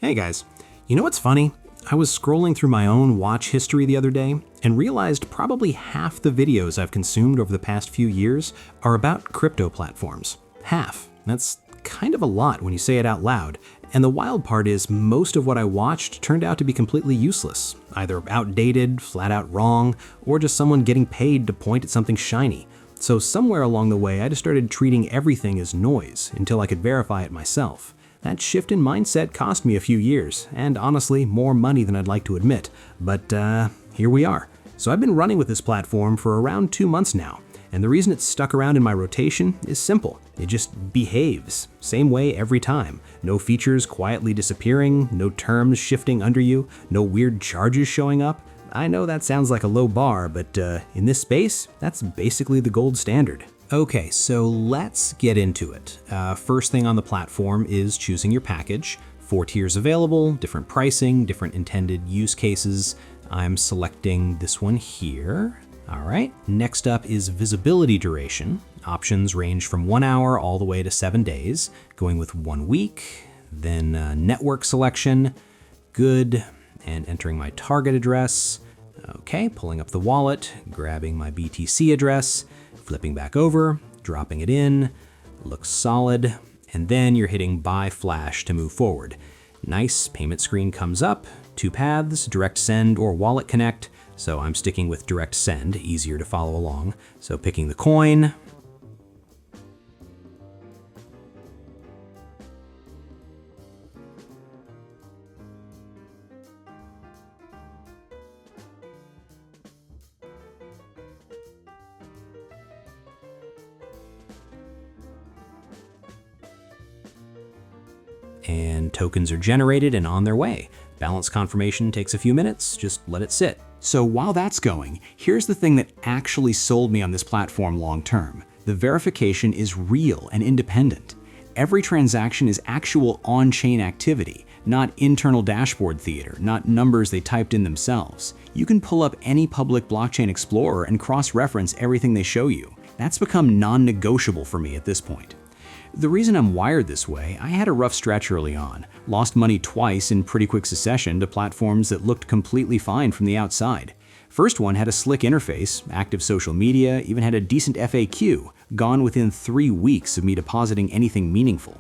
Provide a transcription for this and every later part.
Hey guys, you know what's funny? I was scrolling through my own watch history the other day and realized probably half the videos I've consumed over the past few years are about crypto platforms. Half. That's kind of a lot when you say it out loud. And the wild part is most of what I watched turned out to be completely useless, either outdated, flat out wrong, or just someone getting paid to point at something shiny. So somewhere along the way, I just started treating everything as noise until I could verify it myself. That shift in mindset cost me a few years, and honestly, more money than I'd like to admit. But here we are. So I've been running with this platform for around 2 months now, and the reason it's stuck around in my rotation is simple. It just behaves. Same way every time. No features quietly disappearing, no terms shifting under you, no weird charges showing up. I know that sounds like a low bar, but in this space, that's basically the gold standard. Okay, so let's get into it. First thing on the platform is choosing your package. 4 tiers available, different pricing, different intended use cases. I'm selecting this one here. All right, next up is visibility duration. Options range from 1 hour all the way to 7 days, going with 1 week. Then network selection, good, and entering my target address. Okay, pulling up the wallet, grabbing my BTC address, flipping back over, dropping it in, looks solid, and then you're hitting Buy Flash to move forward. Nice, payment screen comes up, 2 paths, direct send or wallet connect, so I'm sticking with direct send, easier to follow along. So picking the coin, and tokens are generated and on their way. Balance confirmation takes a few minutes, just let it sit. So while that's going, here's the thing that actually sold me on this platform long term. The verification is real and independent. Every transaction is actual on-chain activity, not internal dashboard theater, not numbers they typed in themselves. You can pull up any public blockchain explorer and cross-reference everything they show you. That's become non-negotiable for me at this point. The reason I'm wired this way, I had a rough stretch early on. Lost money twice in pretty quick succession to platforms that looked completely fine from the outside. First one had a slick interface, active social media, even had a decent FAQ, gone within 3 weeks of me depositing anything meaningful.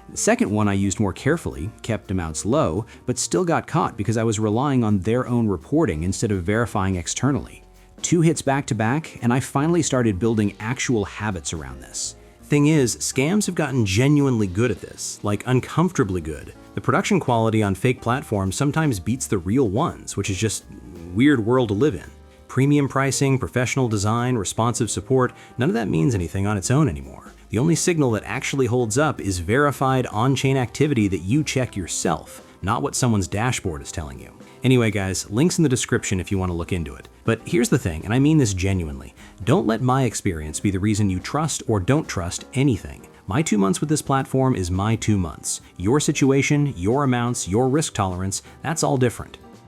The second one I used more carefully, kept amounts low, but still got caught because I was relying on their own reporting instead of verifying externally. 2 hits back to back, and I finally started building actual habits around this. Thing is, scams have gotten genuinely good at this, like uncomfortably good. The production quality on fake platforms sometimes beats the real ones, which is just a weird world to live in. Premium pricing, professional design, responsive support, none of that means anything on its own anymore. The only signal that actually holds up is verified on-chain activity that you check yourself, not what someone's dashboard is telling you. Anyway guys, links in the description if you want to look into it. But here's the thing, and I mean this genuinely. Don't let my experience be the reason you trust or don't trust anything. My 2 months with this platform is my 2 months. Your situation, your amounts, your risk tolerance, that's all different.